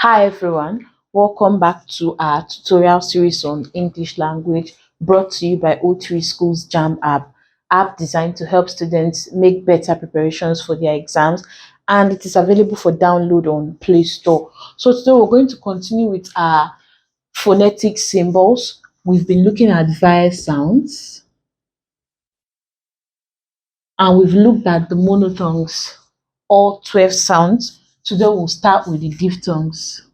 Hi everyone, welcome back to our tutorial series on English language brought to you by O3SCHOOLS JAMB app designed to help students make better preparations for their exams, and it is available for download on Play Store. So today we're going to continue with our phonetic symbols. We've been looking at vowel sounds and we've looked at the monotongues, all 12 sounds. Today we'll start with the diphthongs.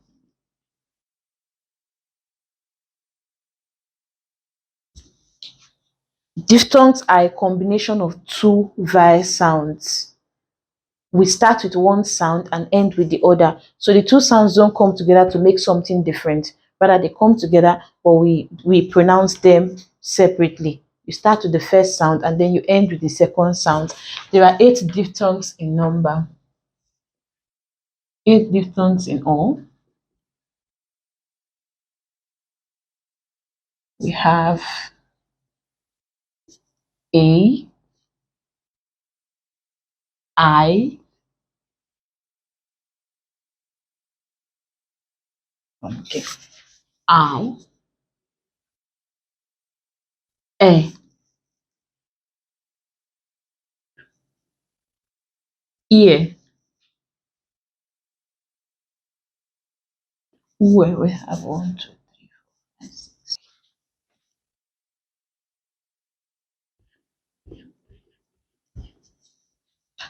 Diphthongs are a combination of two vowel sounds. We start with one sound and end with the other. So the two sounds don't come together to make something different. Rather, they come together, but we pronounce them separately. You start with the first sound and then you end with the second sound. There are 8 diphthongs in number. 8 diphthongs in all. We have A, I, okay, I, ear. Where we have 1, 2, 3, 4, 5, 6.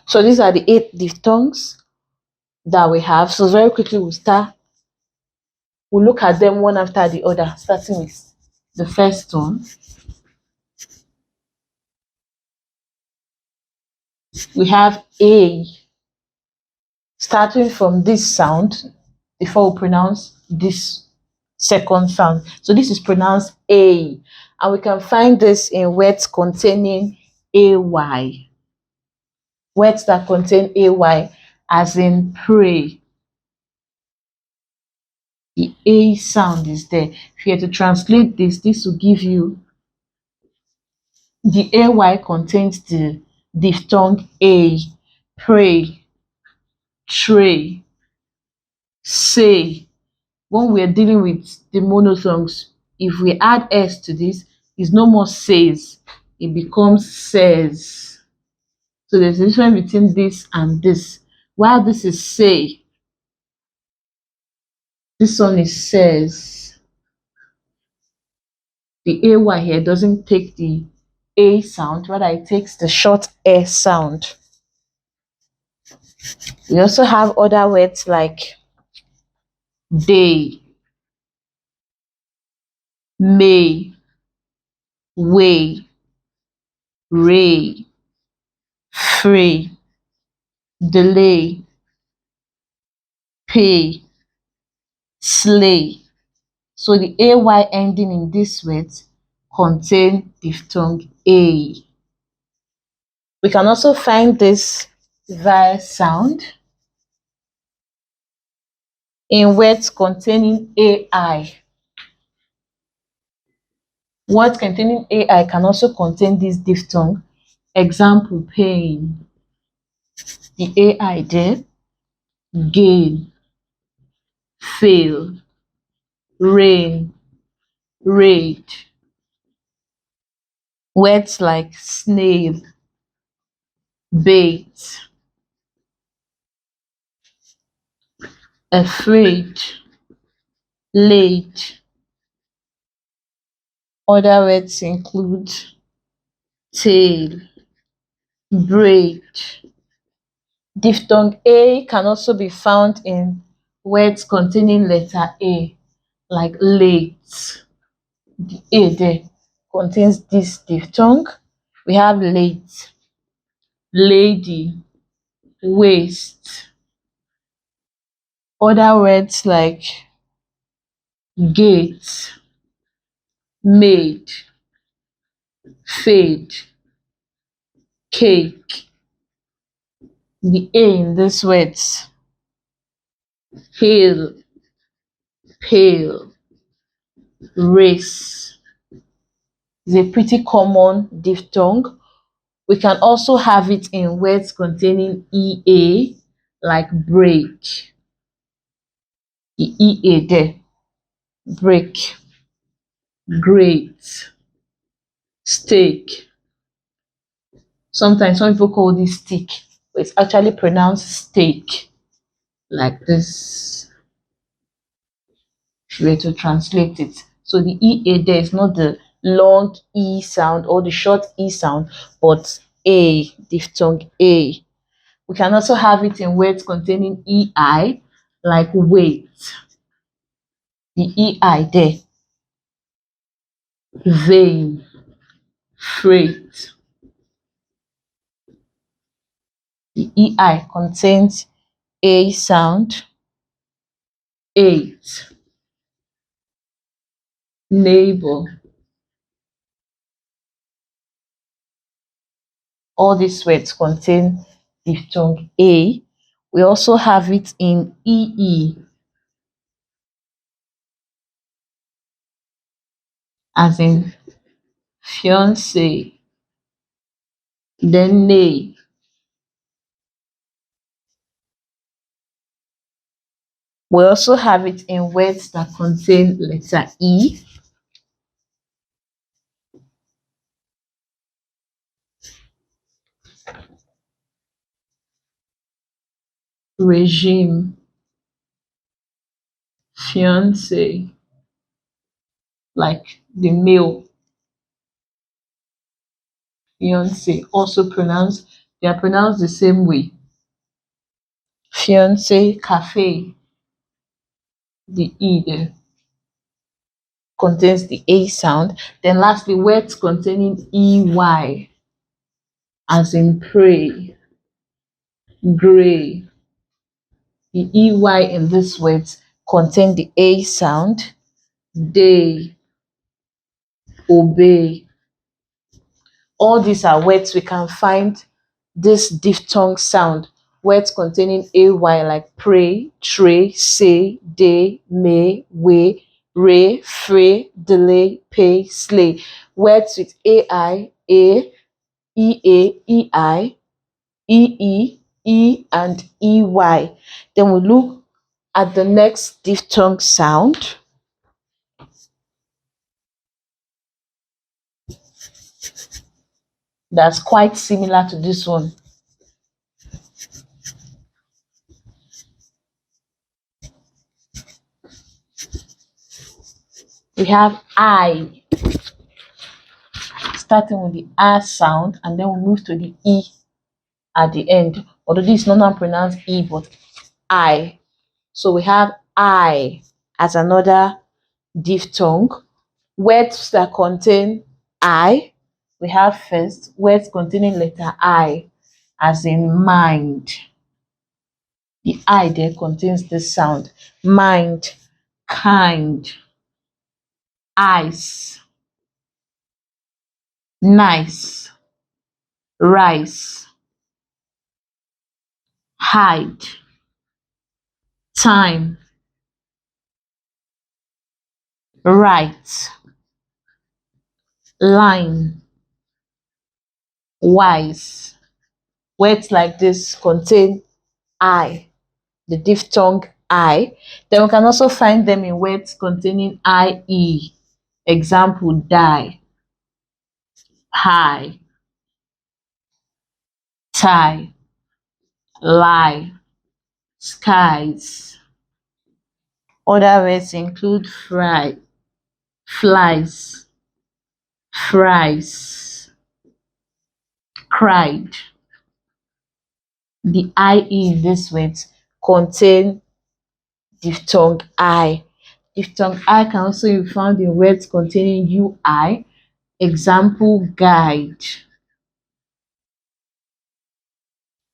So these are the 8 diphthongs that we have. So very quickly we'll look at them one after the other, starting with the first one. We have A, starting from this sound before we pronounce this second sound. So this is pronounced A, and we can find this in words containing AY. Words that contain AY, as in pray. The A sound is there. If you were to translate this, this will give you the AY contains the diphthong A, pray, tray, say. When we're dealing with the monotongues, if we add S to this, it's no more says, it becomes says. So there's a difference between this and this. While this is say, this one is says. The AY here doesn't take the A sound, rather it takes the short S sound. We also have other words like day, may, way, ray, free, delay, pay, slay. So the AY ending in these words contain diphthong A. We can also find this vowel sound in words containing AI. Words containing AI can also contain this diphthong. Example, pain. The AI there, gain, fail, rain, raid. Words like snail, bait, afraid, late. Other words include tail, braid. Diphthong A can also be found in words containing letter A, like late. The A there contains this diphthong. We have late, lady, waste. Other words like gate, maid, fade, cake. The A in these words, hail, pale, race, is a pretty common diphthong. We can also have it in words containing EA, like break. the EA there. Break, great, steak. Sometimes some people call this stick, but it's actually pronounced steak. Like this, if you were to translate it. So the EA there is not the long E sound or the short E sound, but A, diphthong A. We can also have it in words containing EI, like wait. The EI there. Vain, freight. The EI contains A sound. Eight, neighbor. All these words contain diphthong A. We also have it in EE, as in fiance, then nay. We also have it in words that contain letter E, regime, fiance, like the male fiance, also pronounced, they are pronounced the same way. Fiance, cafe, the E there contains the A sound. Then lastly, words containing EY, as in pray, gray. The EY in these words contain the A sound. Day, obey. All these are words we can find this diphthong sound. Words containing AY like pray, tray, say, day, may, way, ray, fray, delay, pay, slay. Words with AI, A, EA, EI, EE, E, and EY. Then we look at the next diphthong sound. That's quite similar to this one. We have I, starting with the R sound, and then we move to the E at the end. Although this is not pronounced E, but I. So we have I as another diphthong. Words that contain I, we have first words containing letter I, as in mind. The I there contains this sound. Mind, kind, ice, nice, rice, hide, time, right, line, wise. Words like this contain I, the diphthong I. Then we can also find them in words containing IE. Example, die, high, tie, lie, skies. Other words include fry, flies, fries, cried. The IE in these words contain diphthong I. Diphthong I can also be found in words containing UI. Example, guide,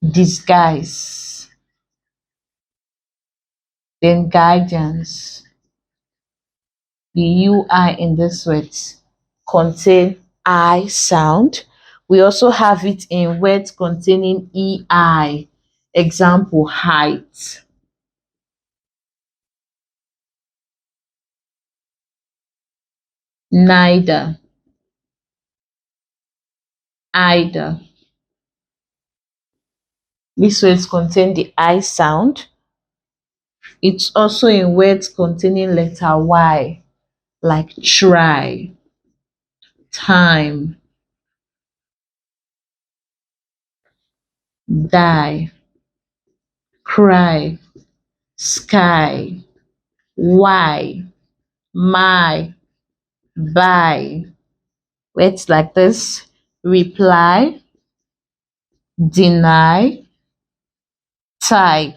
disguise, then guidance. The UI in these words contain I sound. We also have it in words containing EI. Example, height. Neither, either. These words contain the I sound. It's also in words containing letter Y, like try, time, die, cry, sky, why, my, buy. Words like this: reply, deny, type,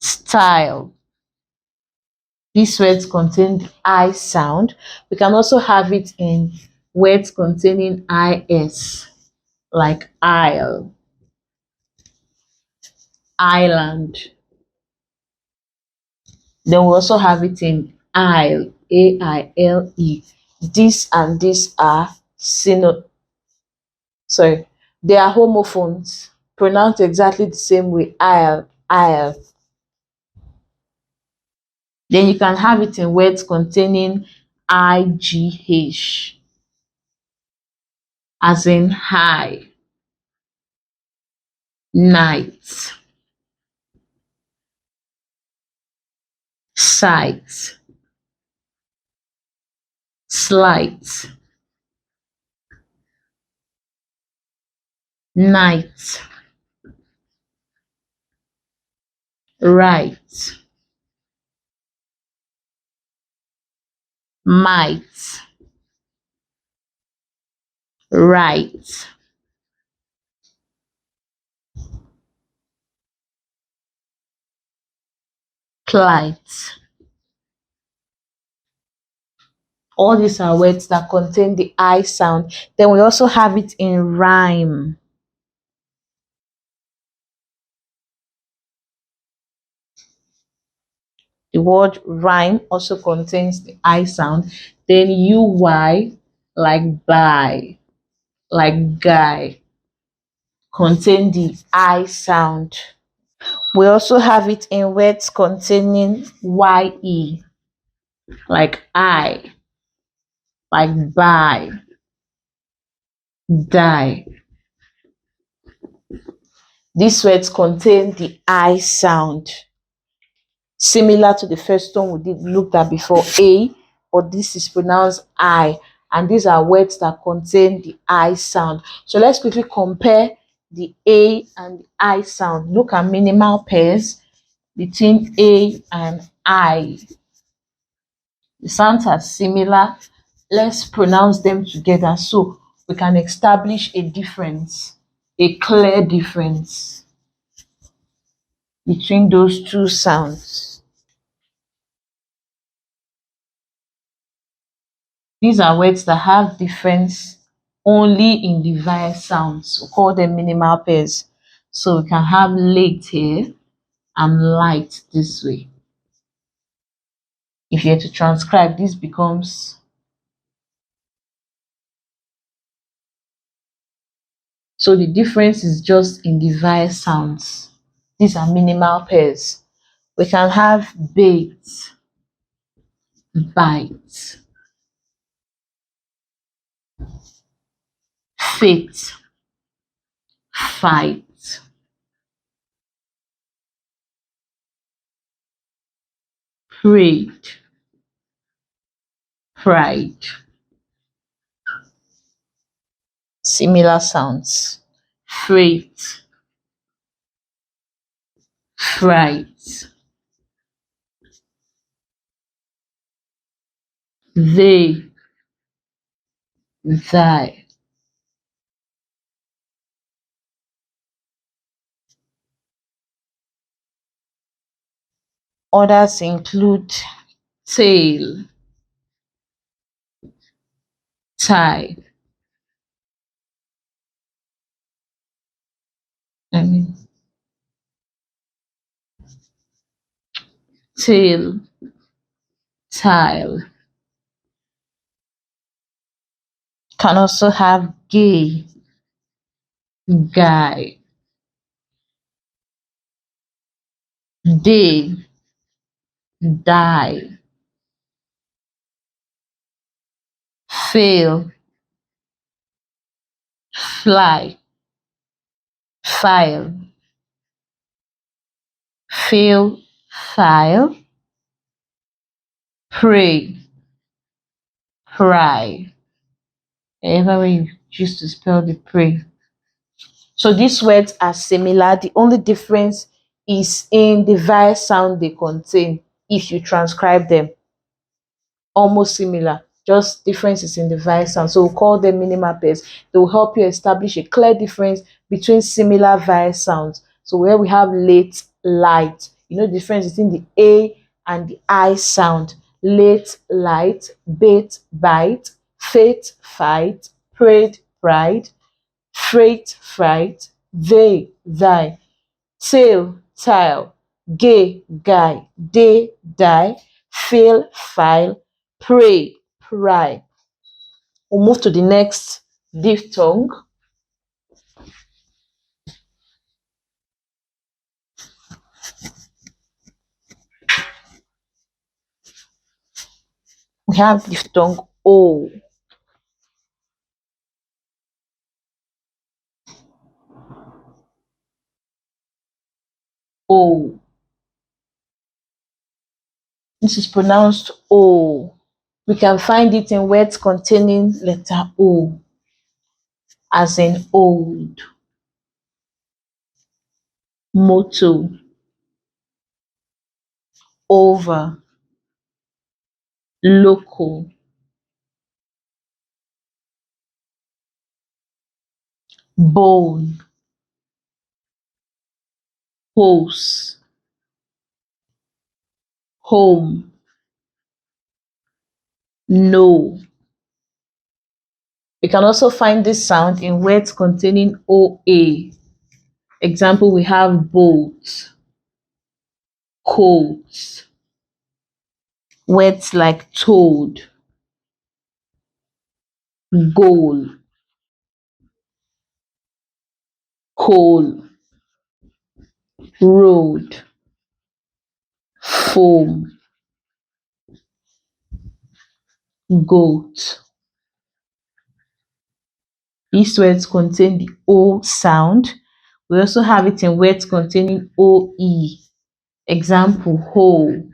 style. These words contain the I sound. We can also have it in words containing IS, like isle, island. Then we also have it in aisle, AILE. This and this are sorry, they are homophones, pronounced exactly the same way, aisle, aisle. Then you can have it in words containing IGH, as in high, night, sight, slight, night, right, might, right. Plight. All these are words that contain the I sound. Then we also have it in rhyme. The word rhyme also contains the I sound. Then UY, like buy, like guy, contain the I sound. We also have it in words containing YE, like I, like buy, die. These words contain the I sound, similar to the first one we did looked at before, A, but this is pronounced I. And these are words that contain the I sound. So let's quickly compare the A and the I sound. Look at minimal pairs between A and I. The sounds are similar. Let's pronounce them together so we can establish a difference, a clear difference between those two sounds. These are words that have difference only in the vowel sounds. We call them minimal pairs. So we can have late here and light this way. If you're to transcribe, this becomes, so the difference is just in the vowel sounds. These are minimal pairs. We can have bait, bite, fit, fight, prayed, pride. Similar sounds. Freight, fright, they, thy. Others include tail, tie. I mean, tail, tile. Can also have gay, guy, day, die, fail, fly, file, fail, file, pray, pry. However way you choose to spell the pray. So these words are similar. The only difference is in the vowel sound they contain if you transcribe them. Almost similar, just differences in the vowel sound. So we'll call them minimal pairs. They will help you establish a clear difference between similar vowel sounds. So where we have late, light, you know the difference between the A and the I sound. Late, light, bait, bite, fate, fight, prayed, pride, freight, fright, they, thy, tail, tile, gay, guy, day, die, fail, file, pray, pry. We'll move to the next diphthong. We have diphthong O. O. This is pronounced O. We can find it in words containing letter O, as in old, motto, over, local, bone, hose, home, no. We can also find this sound in words containing OA. Example, we have bolt, coat. Words like toad, goal, coal, road, foam, goat. These words contain the O sound. We also have it in words containing OE. Example, whole,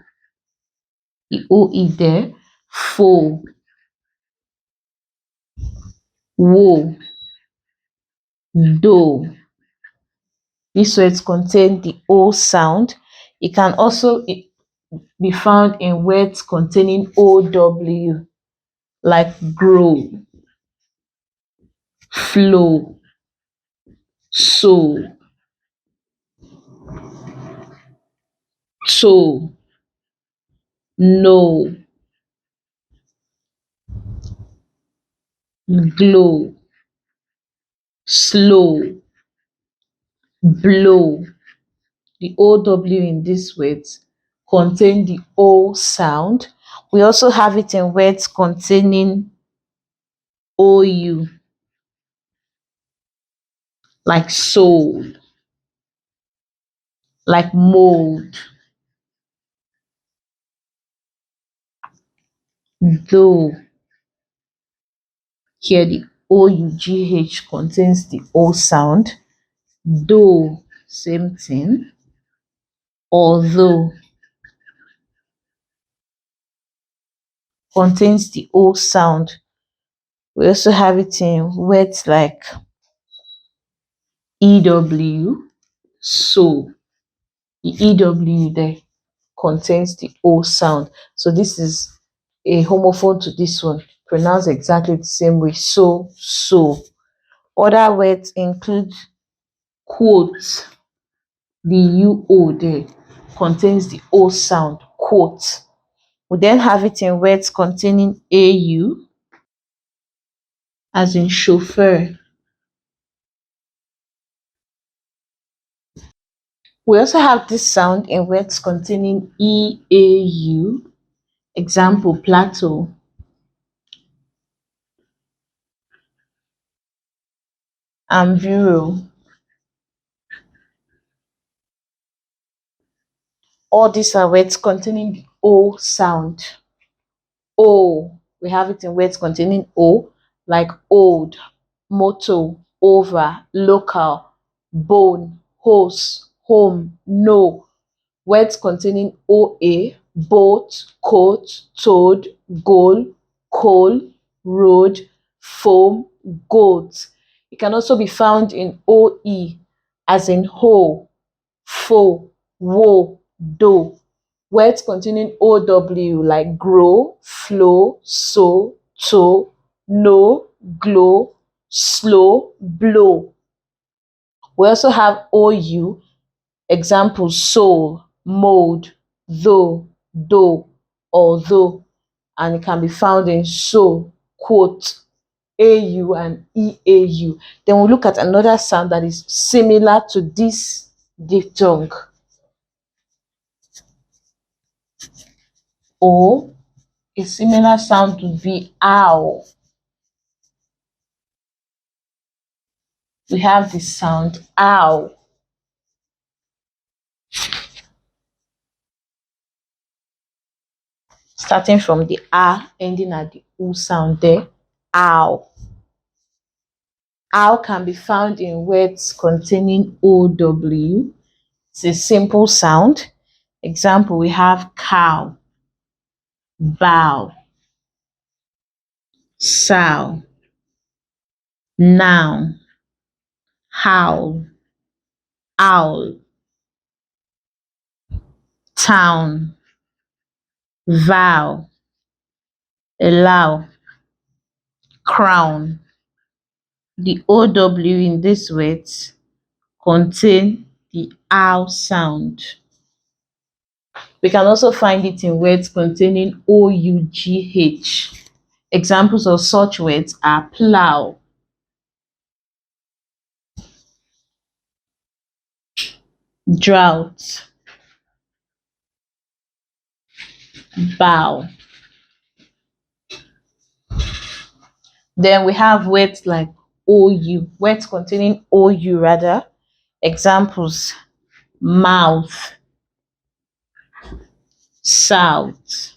the OE there, foe, woe, dough. These words contain the O sound. It can also be found in words containing OW, like grow, flow, sow, toe, know, glow, slow, blow. The OW in these words contain the O sound. We also have it in words containing OU, like soul, like mold, though. Here the OUGH contains the O sound. Though, same thing. Although contains the O sound. We also have it in words like EW, so. The EW there contains the O sound. So this is a homophone to this one, pronounced exactly the same way. So, so. Other words include quote. The UO there contains the O sound, quote. We then have it in words containing AU, as in chauffeur. We also have this sound in words containing EAU. Example, plateau, and bureau. All these are words containing the O sound. O, we have it in words containing O, like old, motto, over, local, bone, hose, home, know. Words containing OA, boat, coat, toad, goal, coal, road, foam, goat. It can also be found in OE, as in hoe, foe, woe, doe. Words containing OW like grow, flow, sow, toe, know, glow, slow, blow. We also have OU, examples soul, mold, though, though, although, and it can be found in so, quote, AU and EAU. Then we'll look at another sound that is similar to this diphthong. O, a similar sound would be ow. We have the sound ow. Starting from the A, ending at the U sound there, ow. Ow can be found in words containing OW. It's a simple sound. Example, we have cow, bow, sow, noun, howl, owl, town, vow, allow, crown. The OW in these words contain the ow sound. We can also find it in words containing OUGH. Examples of such words are plow, drought, bow. Then we have words like OU, words containing OU rather. Examples, mouth, south,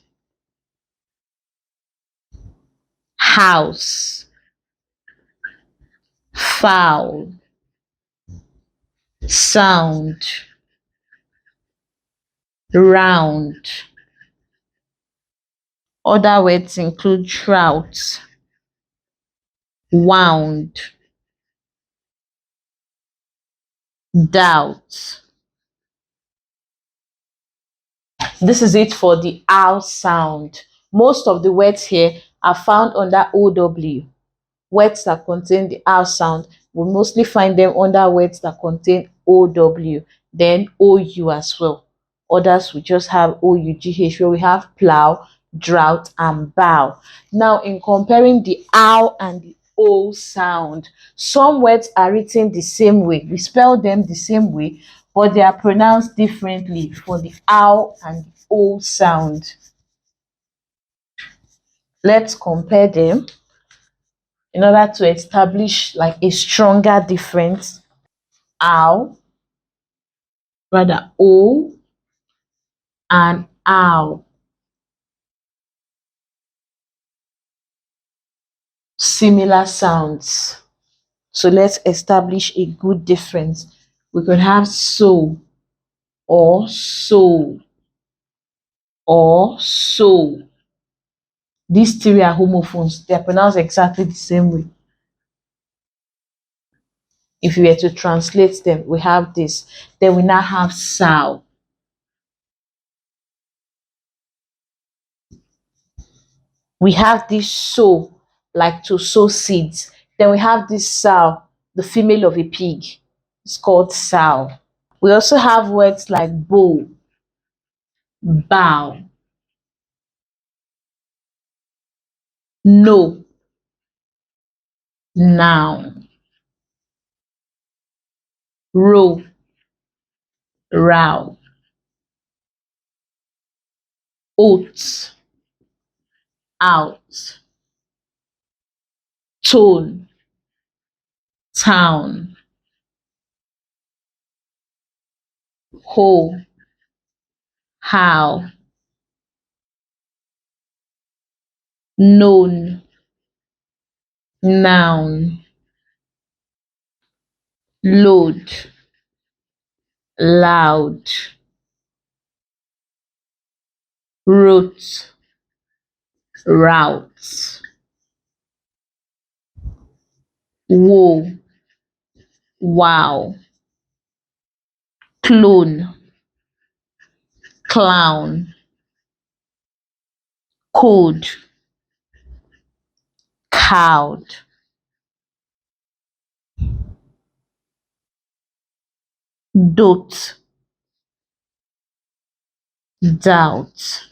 house, foul, sound, round. Other words include trout, wound, doubt. This is it for the ow sound. Most of the words here are found under OW. Words that contain the R sound, we mostly find them under words that contain OW, then OU as well. Others we just have OUGH, where we have plow, drought, and bow. Now, in comparing the ow and the O sound, some words are written the same way. We spell them the same way, but they are pronounced differently for the ow and the O sound. Let's compare them in order to establish like a stronger difference. Ow, rather O and ow. Similar sounds. So let's establish a good difference. We could have so or soul or soul. These three are homophones. They are pronounced exactly the same way. If we were to translate them, we have this. Then we now have sow. We have this sow, like to sow seeds. Then we have this sow, the female of a pig. It's called sow. We also have words like bow, bow, no, noun, row, row, oats, out, tone, town, whole, how, known, noun. load, loud, wrote, route, woe, wow, clone, clown, code, cowed, dote, doubt.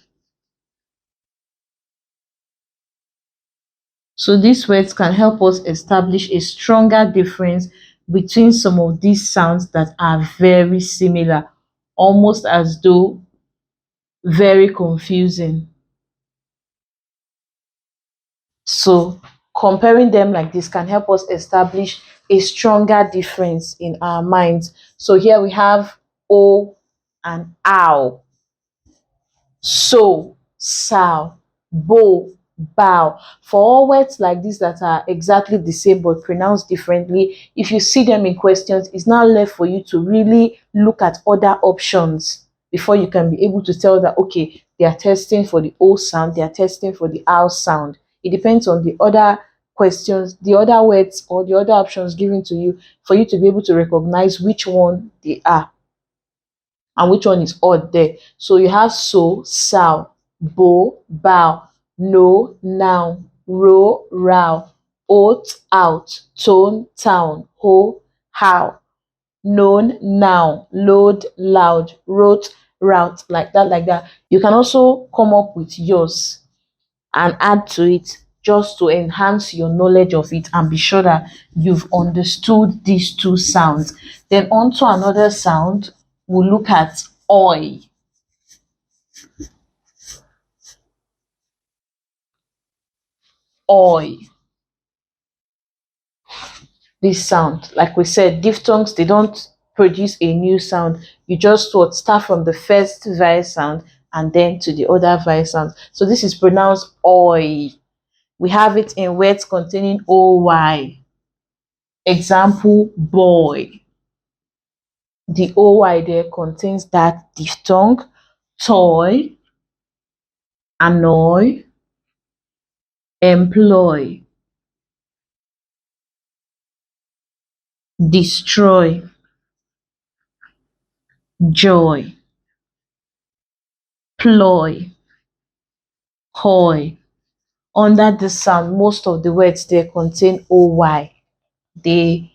So these words can help us establish a stronger difference between some of these sounds that are very similar, almost as though very confusing. So comparing them like this can help us establish a stronger difference in our minds. So here we have O and ow, so, sow, bow, bow. For all words like this that are exactly the same but pronounced differently, if you see them in questions, it's now left for you to really look at other options before you can be able to tell that, okay, they are testing for the O sound, they are testing for the ow sound. It depends on the other questions, the other words, or the other options given to you for you to be able to recognize which one they are and which one is odd there. So you have so, sow, bow, bow, no, now, row, row, oat, out, tone, town, ho, how, known, now, load, loud, wrote, route, like that, like that. You can also come up with yours and add to it just to enhance your knowledge of it and be sure that you've understood these two sounds. Then on to another sound, we'll look at oi. Oi. This sound, like we said, diphthongs, they don't produce a new sound. You just what start from the first vowel sound and then to the other vowel sound. So this is pronounced oi. We have it in words containing oy. Example, boy. The oy there contains that diphthong. Toy, annoy, employ, destroy, joy, ploy, hoy. Under the sound, most of the words there contain oy. They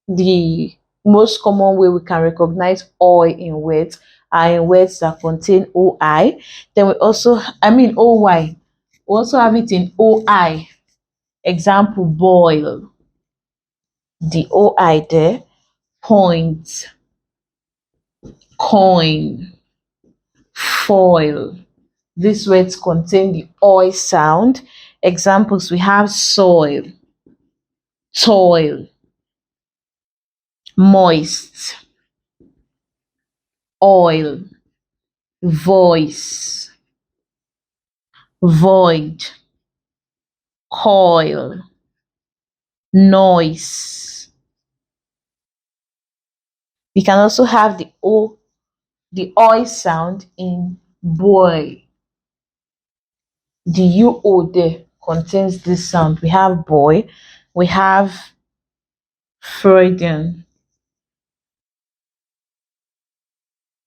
the most common way we can recognize oi in words are in words that contain oi. Then we also, I mean oy. We also have it in oi. Example, boil. The oi there, point, coin, foil. These words contain the oi sound. Examples, we have soil, toil, moist, oil, voice, void, coil, noise. We can also have the oi sound in boy. The UO there contains this sound. We have boy, we have Freudian,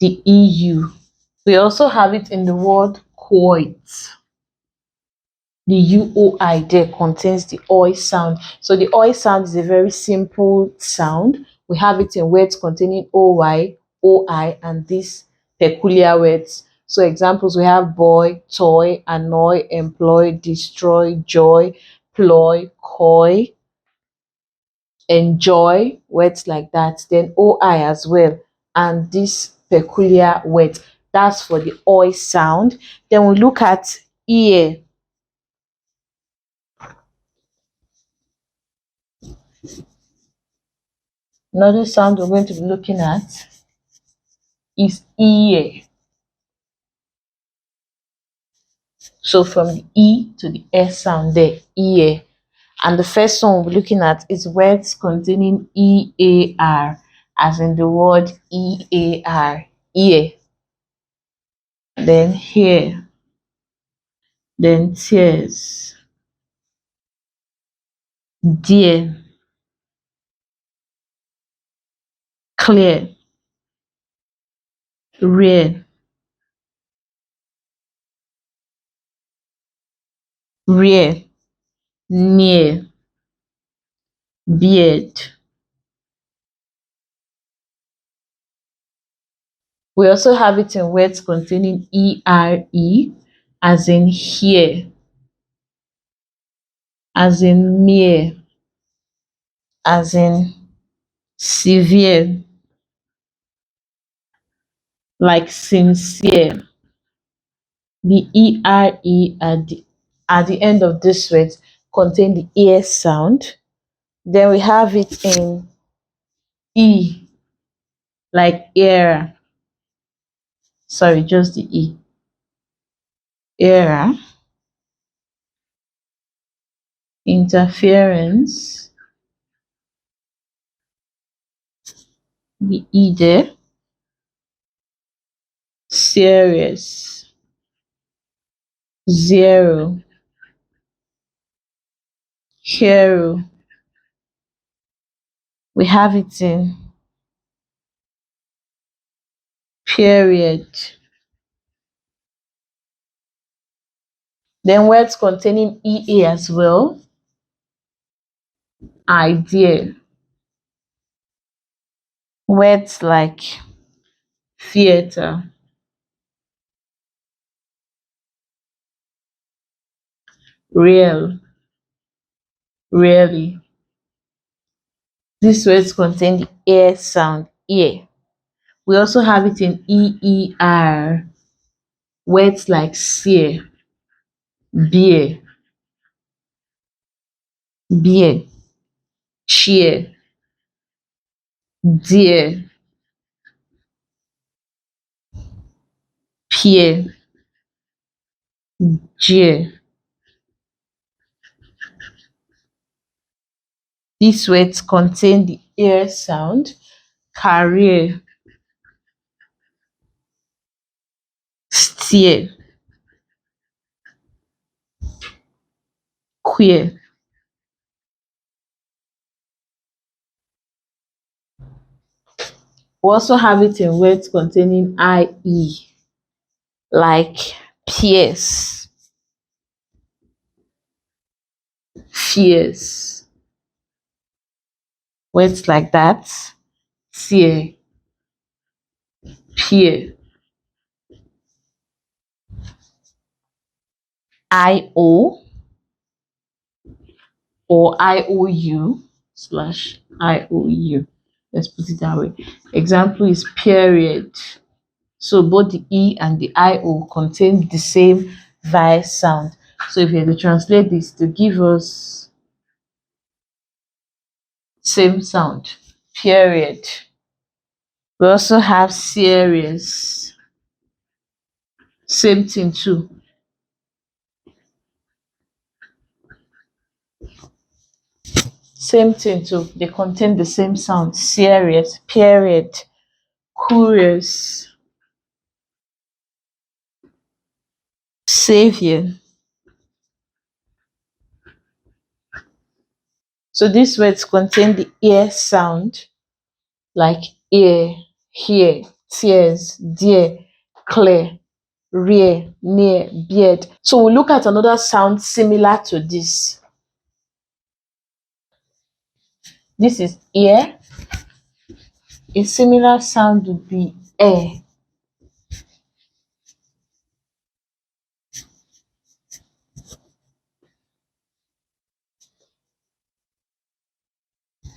the EU. We also have it in the word quoit. The UOI there contains the oi sound. So the oi sound is a very simple sound. We have it in words containing OY, OI, and these peculiar words. So examples, we have boy, toy, annoy, employ, destroy, joy, ploy, coy, enjoy, words like that. Then OI as well. And this peculiar word. That's for the oi sound. Then we look at ear. Another sound we're going to be looking at is ear. So from the E to the S sound there, ear. And the first one we're looking at is words containing EAR, as in the word EAR, ear. Then here, then tears, dear, clear, rare, rare, near, beard. We also have it in words containing ERE, as in here, as in mere, as in severe, like sincere. The ERE at the end of this word contain the ear sound. Then we have it in E, like era. Sorry, just the E. Era, interference, the E there, serious, zero, hero. We have it in period. Then words containing EA as well. Idea. Words like theater, real, really. These words contain the air sound, ear. We also have it in EER. Words like sear, beer, beer, cheer, dear, peer, jeer. These words contain the air sound, career, steer, queer. We also have it in words containing IE, like pierce, fierce. Words like that, tear, peer, IO or IOU slash IOU. Let's put it that way. Example is period. So both the E and the IO contain the same vowel sound. So if you have to translate this to give us same sound, period. We also have serious. Same thing too. Same thing too. They contain the same sound. Serious, period, curious, savior. So these words contain the ear sound, like ear, hear, tears, dear, clear, rear, near, beard. So we'll look at another sound similar to this. This is ear. A similar sound would be air.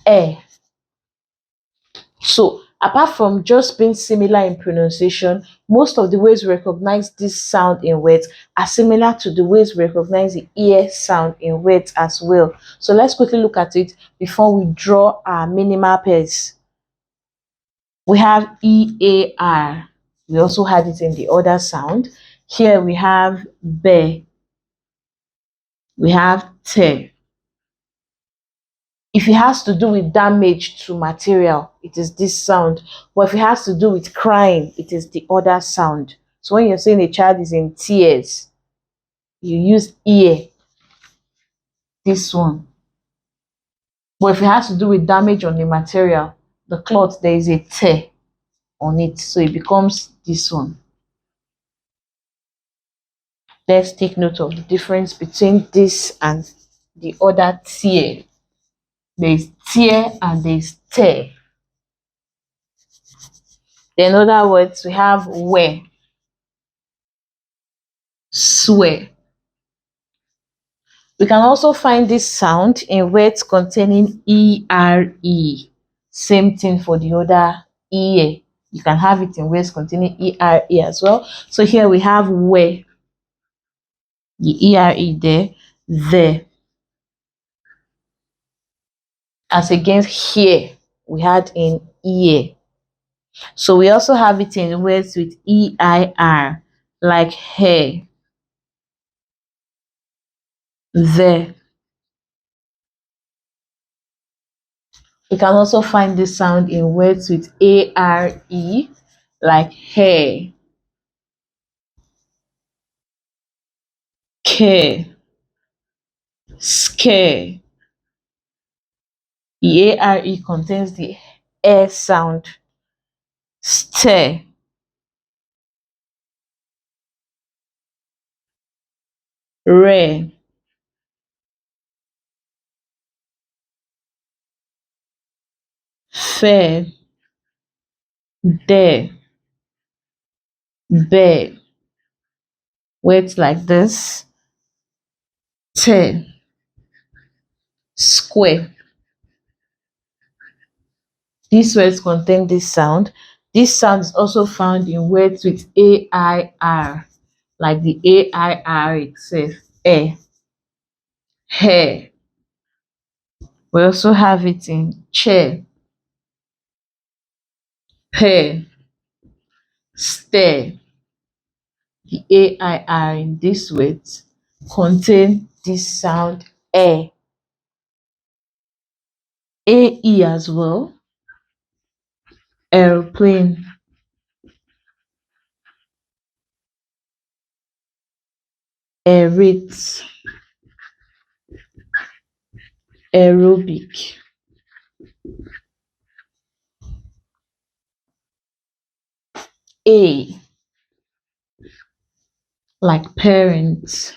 Air. So apart from just being similar in pronunciation, most of the ways we recognize this sound in words are similar to the ways we recognize the ear sound in words as well. So let's quickly look at it before we draw our minimal pairs. We have EAR. We also had it in the other sound. Here we have be. We have te. If it has to do with damage to material, it is this sound. But if it has to do with crying, it is the other sound. So when you're saying a child is in tears, you use ear, this one. But if it has to do with damage on the material, the cloth, there is a tear on it. So it becomes this one. Let's take note of the difference between this and the other tear. There is tear and there is tear. In other words, we have wear, swear. We can also find this sound in words containing ERE. Same thing for the other ear. You can have it in words containing ERE as well. So here we have where, the ERE there, there. As against here, we had in ear. So we also have it in words with EIR, like hair, there. We can also find this sound in words with ARE, like hair, care, scare. The ARE contains the air sound. Stare, rare, fair, dare, bear. Words like this: tear, square. These words contain this sound. This sound is also found in words with AIR, like the AIR itself, air, hair. We also have it in chair, pair, stare. The AIR in these words contain this sound air. AE as well, airplane, aerate, aerobic. A, like parents,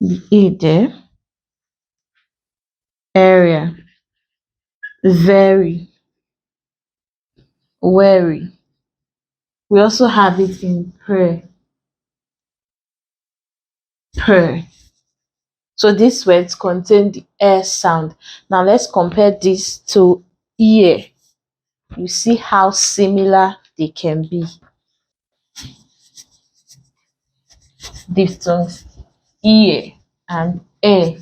the A there, area, very, wary. We also have it in prayer, per. So these words contain the air sound. Now let's compare this to ear. You see how similar they can be. Diphthongs, ear and air,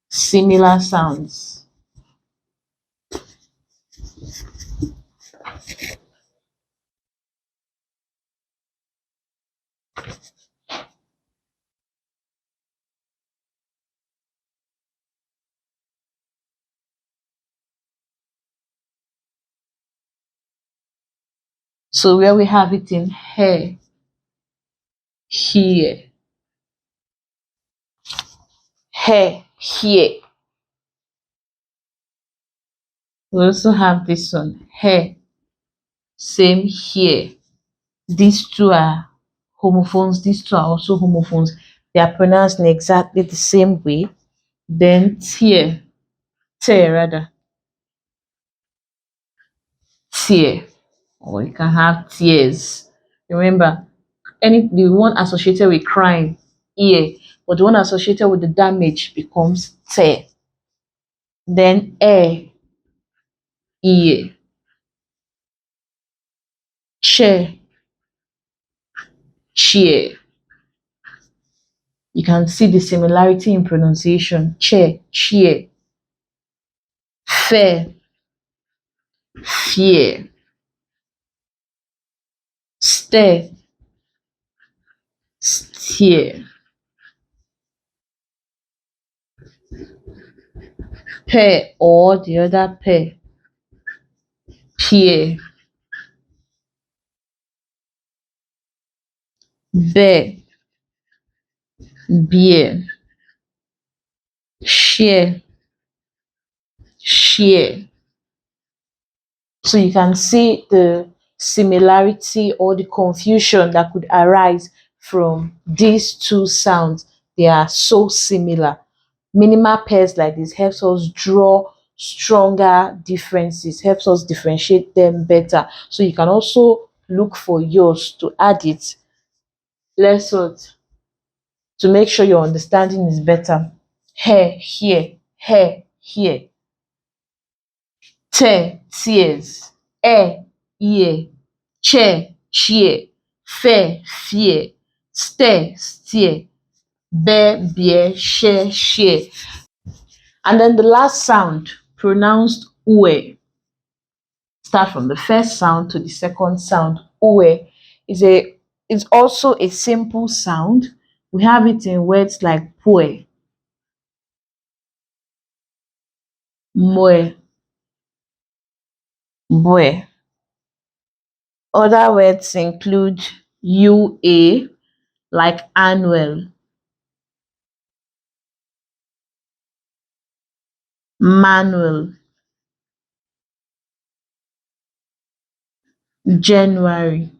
similar sounds. So where we have it in hair, here, hair, here. We also have this one, hair, same here. These two are homophones, these two are also homophones. They are pronounced in exactly the same way. Then tear, tear rather, tear, or you can have tears. Remember, the one associated with crying, ear, but the one associated with the damage becomes tear. Then air, ear, chair, cheer. You can see the similarity in pronunciation. Chair, cheer, fair, fear, stare, steer. pair or the other pair, peer, bear, beer, share, share. So you can see the similarity or the confusion that could arise from these two sounds. They are so similar. Minimal pairs like this helps us draw stronger differences, helps us differentiate them better. So you can also look for yours to add it. Let's what to make sure your understanding is better. Hair here, hair here. Tear, tears. Air, ear. Chair, cheer. Fair, fear. Stare, steer. Bear, bear. Share, share. And then the last sound, pronounced ue. Start from the first sound to the second sound. Ue is also a simple sound. We have it in words like pue, mue, bue. Other words include ua, like annual, manual, January.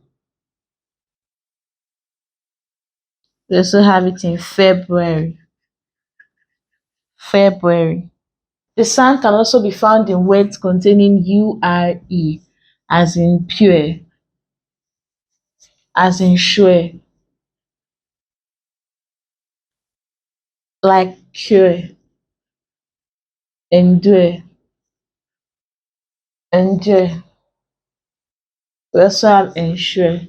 We also have it in February, February. The sound can also be found in words containing ure, as in pure, as in sure, like cure, endure, endure. We also have ensure.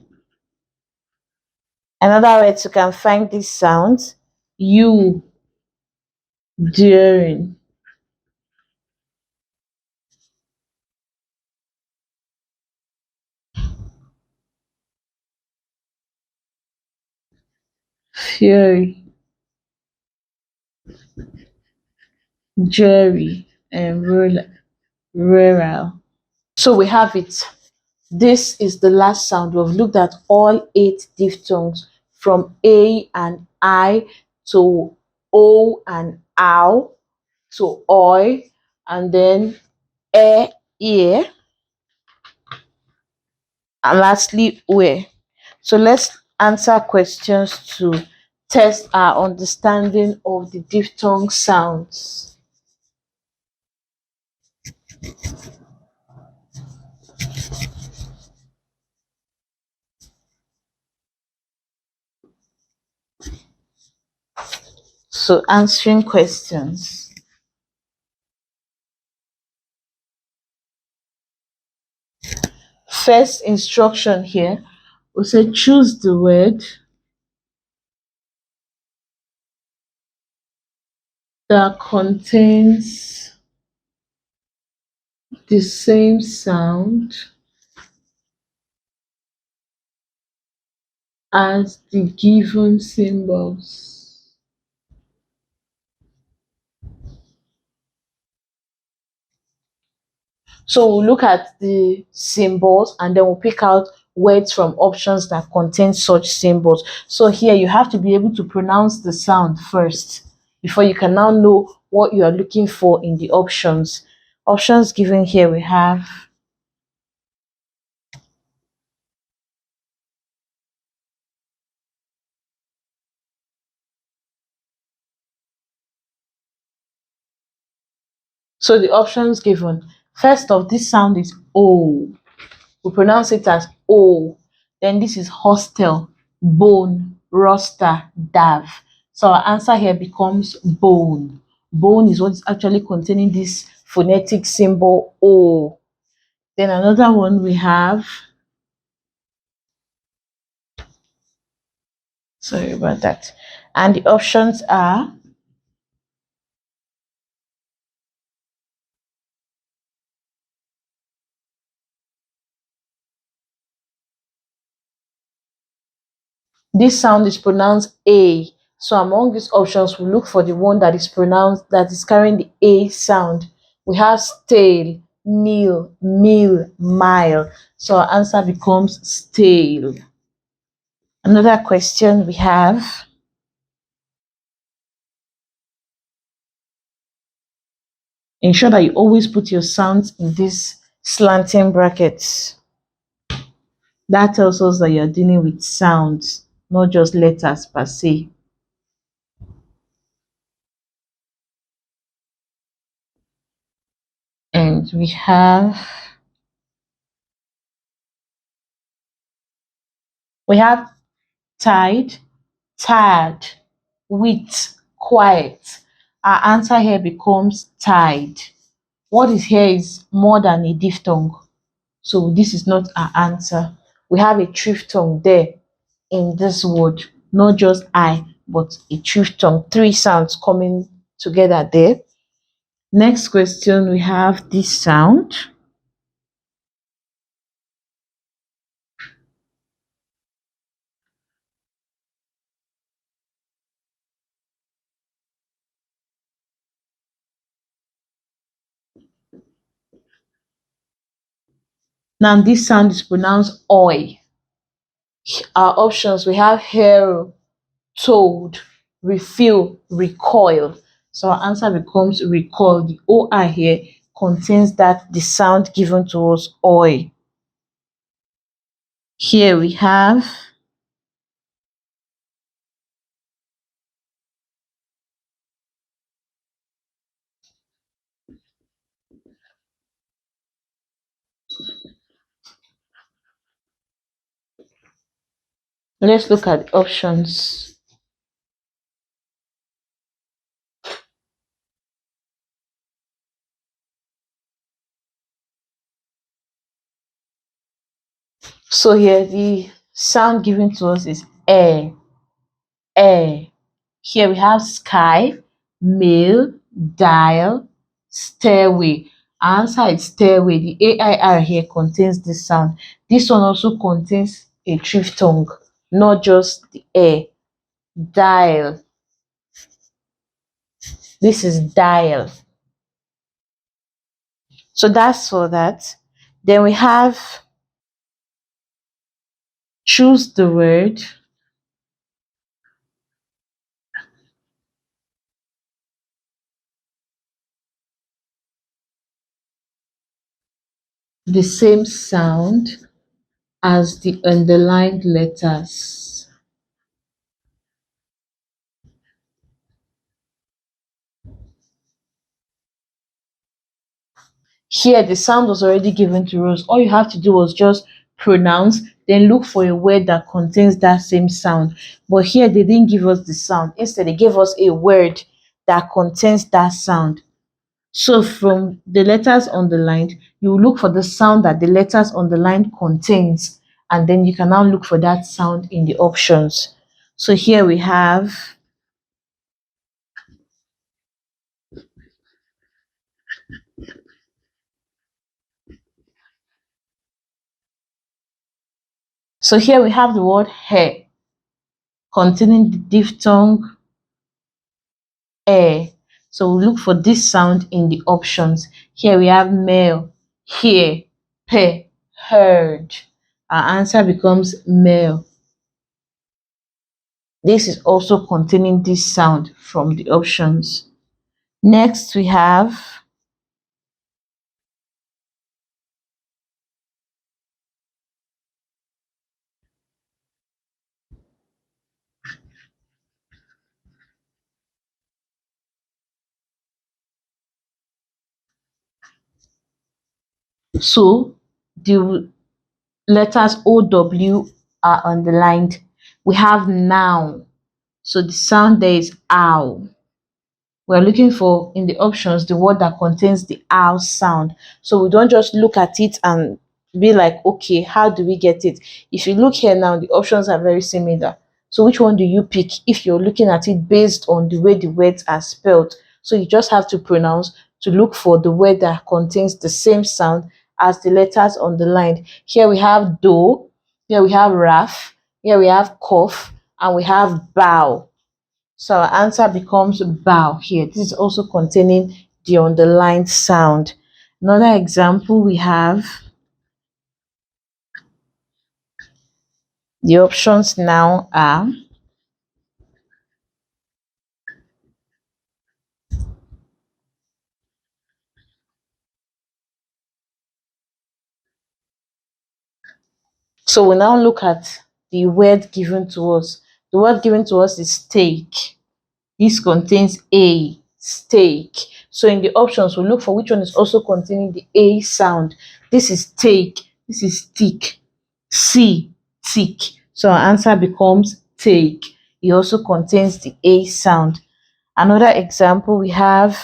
Another way you can find these sounds, you, during, fury, jury, and rural. So we have it. This is the last sound. We've looked at all 8 diphthongs from A and I to O and ow to oi, and then ear, and lastly ue. So let's answer questions to test our understanding of the diphthong sounds. So answering questions. First instruction here, we say choose the word that contains the same sound as the given symbols. So we'll look at the symbols and then we'll pick out words from options that contain such symbols. So here you have to be able to pronounce the sound first before you can now know what you are looking for in the options. Options given here we have so the options given. First of this sound is O. We pronounce it as O. Then this is hostel, bone, roster, dav. So our answer here becomes bone. Bone is what is actually containing this phonetic symbol O. Then another one we have, sorry about that. And the options are this sound is pronounced A. So among these options, we look for the one that is pronounced, that is carrying the A sound. We have stale, meal, meal, mile. So our answer becomes stale. Another question we have: ensure that you always put your sounds in these slanting brackets. That tells us that you're dealing with sounds, not just letters per se. And we have tide, tired, wit, quiet. Our answer here becomes tide. What is here is more than a diphthong. So this is not our answer. We have a triphthong there in this word, not just I, but a triphthong, three sounds coming together there. Next question, we have this sound. Now this sound is pronounced oi. Our options, we have hero, told, refill, recoil. So our answer becomes recoil. The OI here contains the sound given to us, oi. Here we have, let's look at the options. So here the sound given to us is air, air. Here we have sky, mail, dial, stairway. Our answer is stairway. The AIR here contains this sound. This one also contains a triphthong, not just the air. Dial. This is dial. So that's for that. Then we have choose the word. The same sound as the underlined letters. Here, the sound was already given to us. All you have to do was just pronounce, then look for a word that contains that same sound. But here, they didn't give us the sound. Instead, they gave us a word that contains that sound. So from the letters underlined, you look for the sound that the letters underlined contains, and then you can now look for that sound in the options. So here we have, the word hair containing the diphthong air. So we look for this sound in the options. Here we have male, hear, pe, heard. Our answer becomes male. This is also containing this sound from the options. Next we have, so the letters OW are underlined. We have now. So the sound there is ow. We're looking for in the options the word that contains the ow sound. So we don't just look at it and be like, okay, how do we get it? If you look here now, the options are very similar. So which one do you pick if you're looking at it based on the way the words are spelled? So you just have to pronounce to look for the word that contains the same sound as the letters underlined. Here we have do, here we have raf, here we have cough, and we have bow. So our answer becomes bow here. This is also containing the underlined sound. Another example we have, the options now are so we now look at the word given to us. The word given to us is steak. This contains a, steak. So in the options, we look for which one is also containing the a sound. This is take. This is tick. C, tick. So our answer becomes take. It also contains the a sound. Another example we have,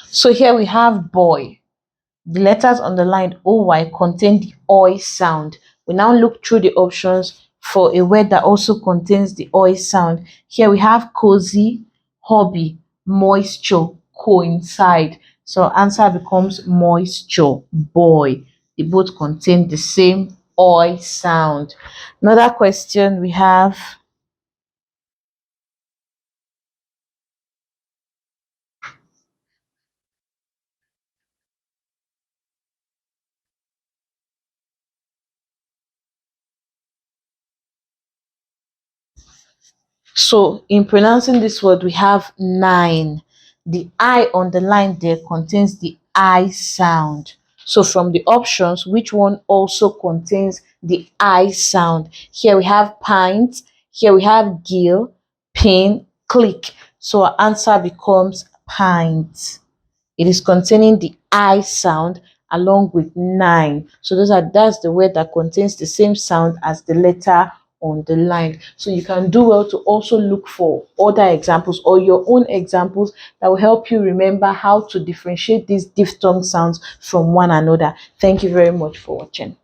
so here we have boy. The letters underlined OY contain the OI sound. We now look through the options for a word that also contains the OI sound. Here we have cozy, hobby, moisture, coincide. So answer becomes moisture, boy. They both contain the same OI sound. Another question we have, so in pronouncing this word, we have nine. The I on the line there contains the I sound. So from the options, which one also contains the I sound? Here we have pint, here we have gill, pin, click. So our answer becomes pint. It is containing the I sound along with nine. So that's the word that contains the same sound as the letter on the line. So you can do well to also look for other examples or your own examples that will help you remember how to differentiate these diphthong sounds from one another. Thank you very much for watching.